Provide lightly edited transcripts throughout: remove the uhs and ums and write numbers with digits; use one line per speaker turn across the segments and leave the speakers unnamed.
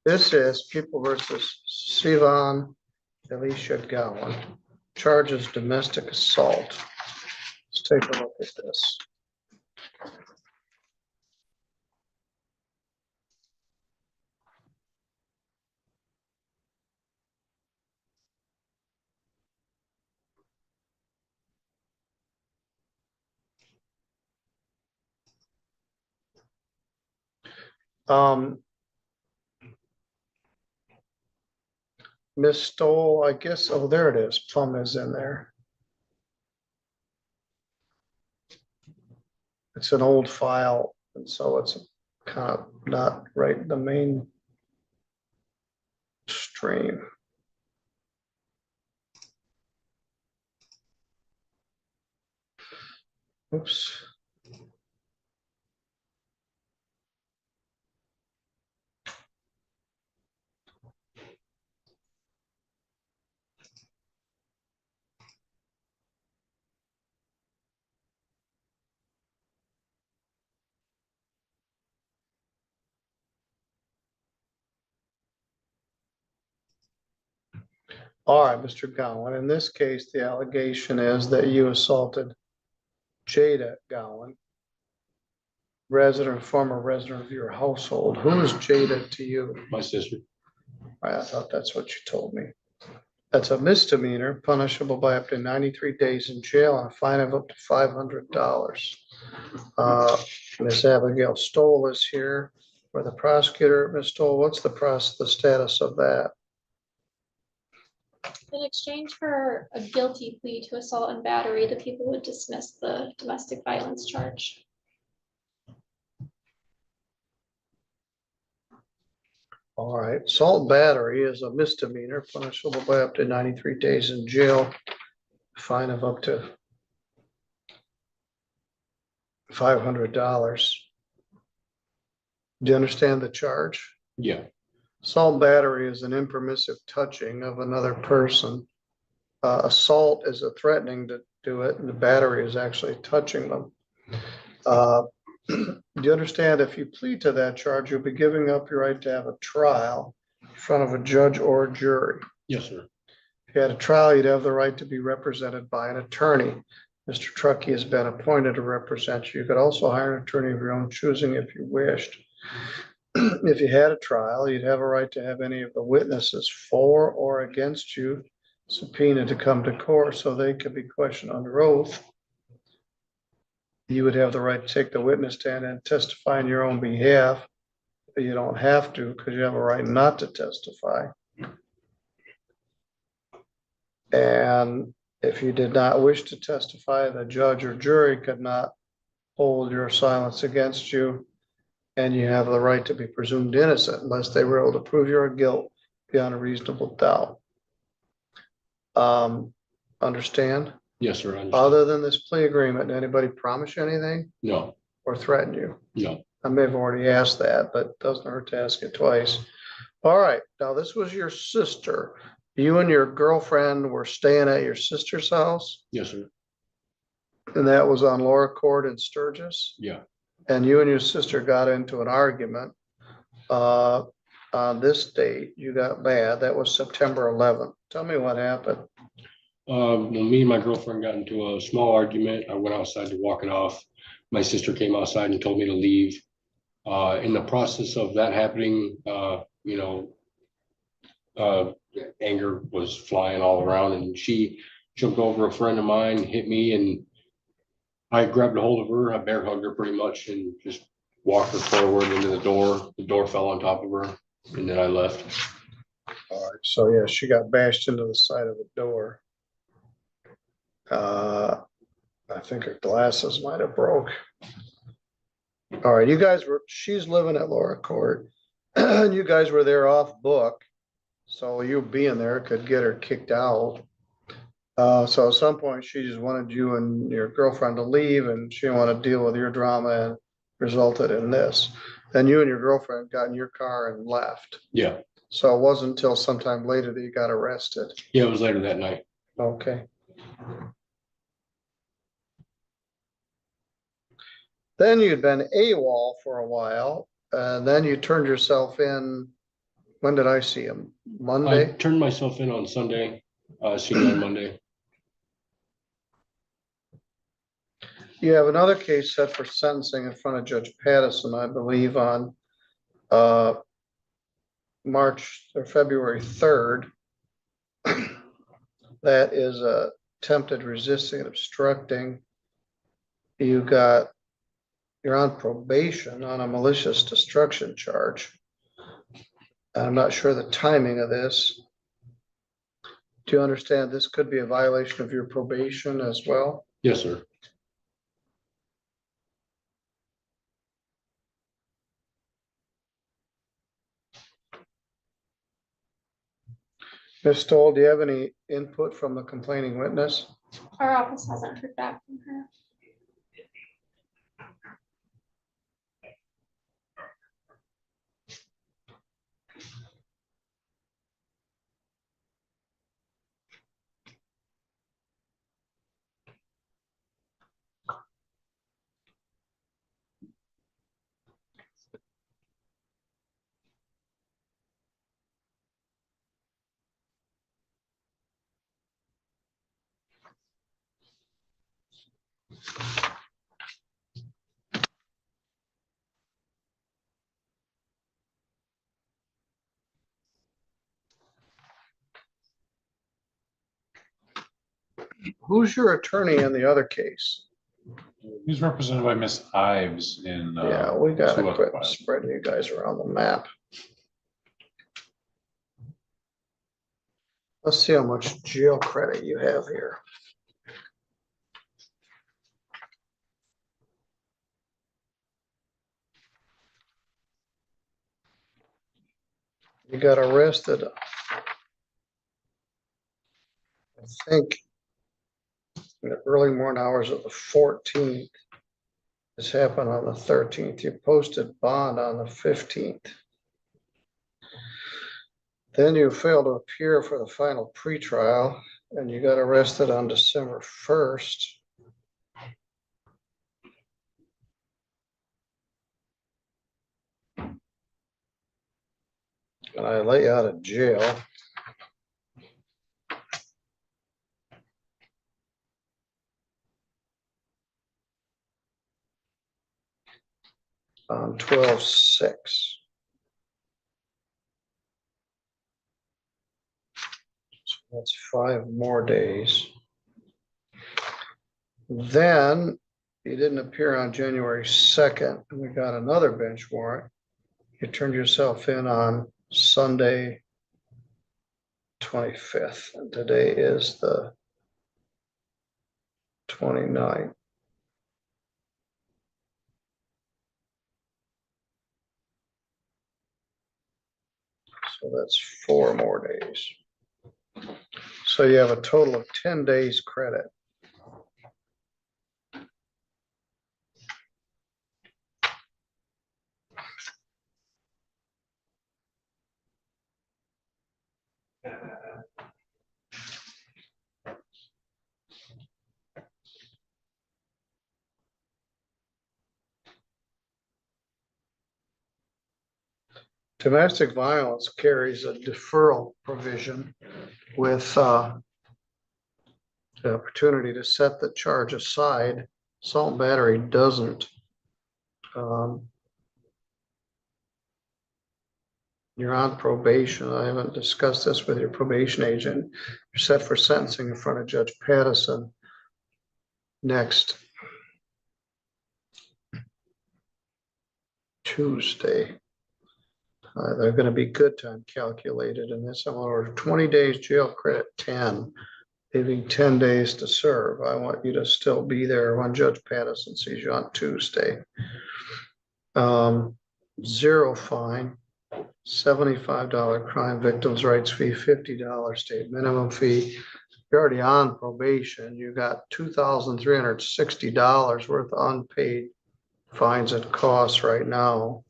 This is People versus Sivan Elisha Gowan. Charges domestic assault. Let's take a look at this. Miss Stoll, I guess, oh, there it is. Plum is in there. It's an old file, and so it's kind of not right in the main stream. Oops. All right, Mr. Gowan, in this case, the allegation is that you assaulted Jada Gowan, former resident of your household. Who is Jada to you?
My sister.
I thought that's what you told me. That's a misdemeanor, punishable by up to 93 days in jail and a fine of up to $500. Ms. Abigail Stoll is here for the prosecutor. Ms. Stoll, what's the status of that?
In exchange for a guilty plea to assault and battery, the people would dismiss the domestic violence charge.
All right, assault and battery is a misdemeanor, punishable by up to 93 days in jail, fine of up to $500. Do you understand the charge?
Yeah.
Assault and battery is an impermissive touching of another person. Assault is a threatening to do it, and the battery is actually touching them. Do you understand if you plead to that charge, you'll be giving up your right to have a trial in front of a judge or jury?
Yes, sir.
If you had a trial, you'd have the right to be represented by an attorney. Mr. Truckee has been appointed to represent you. You could also hire an attorney of your own choosing if you wished. If you had a trial, you'd have a right to have any of the witnesses for or against you subpoenaed to come to court so they could be questioned under oath. You would have the right to take the witness stand and testify on your own behalf, but you don't have to because you have a right not to testify. And if you did not wish to testify, the judge or jury could not hold your silence against you, and you have the right to be presumed innocent unless they were able to prove your guilt beyond a reasonable doubt. Understand?
Yes, sir.
Other than this plea agreement, did anybody promise you anything?
No.
Or threaten you?
No.
I may have already asked that, but it doesn't hurt to ask it twice. All right, now this was your sister. You and your girlfriend were staying at your sister's house?
Yes, sir.
And that was on Laura Court in Sturgis?
Yeah.
And you and your sister got into an argument on this date. You got mad. That was September 11th. Tell me what happened.
When me and my girlfriend got into a small argument, I went outside to walk it off. My sister came outside and told me to leave. In the process of that happening, anger was flying all around, and she jumped over a friend of mine, hit me, and I grabbed a hold of her. I bear hugged her pretty much and just walked her forward into the door. The door fell on top of her, and then I left.
All right, so yeah, she got bashed into the side of the door. I think her glasses might have broke. All right, she's living at Laura Court, and you guys were there off book, so you being there could get her kicked out. So at some point, she just wanted you and your girlfriend to leave, and she didn't want to deal with your drama, and resulted in this. Then you and your girlfriend got in your car and left.
Yeah.
So it wasn't until sometime later that you got arrested.
Yeah, it was later that night.
Okay. Then you'd been AWOL for a while, and then you turned yourself in When did I see him?
I
Monday?
turned myself in on Sunday, seen him on Monday.
You have another case set for sentencing in front of Judge Pattison, I believe, on March or February 3rd. That is attempted resisting and obstructing. You're on probation on a malicious destruction charge. I'm not sure the timing of this. Do you understand this could be a violation of your probation as well?
Yes, sir.
Ms. Stoll, do you have any input from the complaining witness?
Our office hasn't heard back from her.
Who's your attorney in the other case?
He's represented by Miss Ives in.
Yeah, we gotta
two other
quit
files.
spreading you guys around the map. Let's see how much jail credit you have here. You got arrested, I think, in the early morning hours of the 14th. This happened on the 13th. You posted bond on the 15th. Then you failed to appear for the final pretrial, and you got arrested on December 1st. And I let you out of jail on 12/6. So that's 5 more days. Then you didn't appear on January 2nd, and we got another bench warrant. You turned yourself in on Sunday, 25th, and today is the 29th. So that's 4 more days. So you have a total of 10 days credit. Domestic violence carries a deferral provision with the opportunity to set the charge aside. Assault and battery doesn't. You're on probation. I haven't discussed this with your probation agent. You're set for sentencing in front of Judge Pattison next Tuesday. They're going to be good time calculated in this. I'm going to order 20 days jail credit, 10, leaving 10 days to serve. I want you to still be there when Judge Pattison sees you on Tuesday. 0 fine, $75 crime victims' rights fee, $50 state minimum fee. You're already on probation. You got $2,360 worth of unpaid fines and costs right now.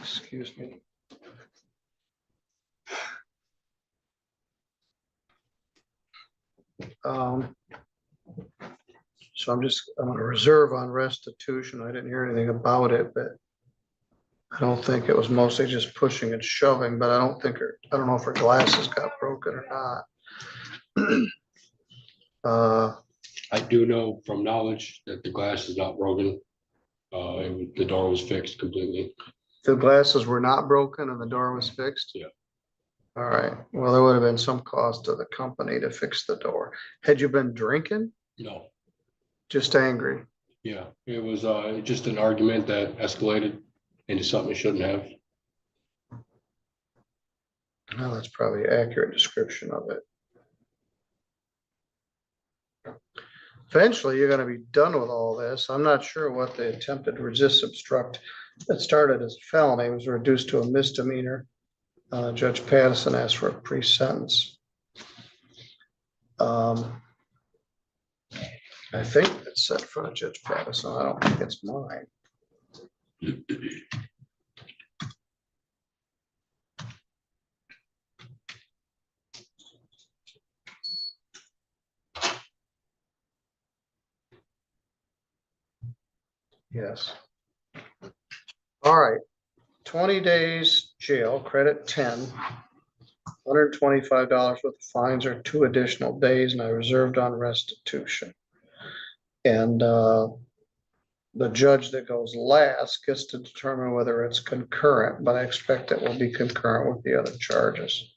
Excuse me. So I'm gonna reserve on restitution. I didn't hear anything about it, but I don't think it was mostly just pushing and shoving, but I don't know if her glasses got broken or not.
I do know from knowledge that the glass is not broken. The door was fixed completely.
The glasses were not broken and the door was fixed?
Yeah.
All right, well, there would have been some cost to the company to fix the door. Had you been drinking?
No,
Just angry?
yeah, it was just an argument that escalated into something it shouldn't have.
Well, that's probably an accurate description of it. Eventually, you're gonna be done with all this. I'm not sure what the attempted resist obstruct that started as a felony was reduced to a misdemeanor. Judge Pattison asked for a pre-sentence. I think it's set in front of Judge Pattison. I don't think it's mine. Yes. All right. 20 days jail, credit 10. $125 worth of fines or 2 additional days, and I reserved on restitution. And the judge that goes last gets to determine whether it's concurrent, but I expect it will be concurrent with the other charges.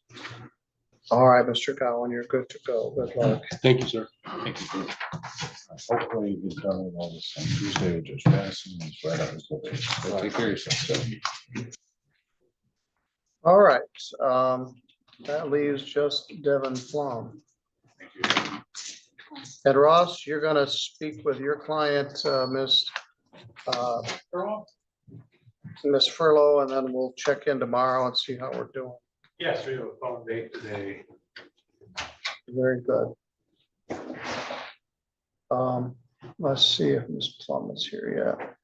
All right, Mr. Gowan, you're good to go. Good luck.
Thank you, sir.
Thank you. Hopefully you get done with all this on Tuesday with Judge Madison. He's right up his way. So take care of yourself.
All right, that leaves just Devin Flom. And Ross, you're gonna speak with your client, Miss Furlow, and then we'll check in tomorrow and see how we're doing.
Yes, we have a phone date today.
Very good. Let's see if Ms. Plum is here yet.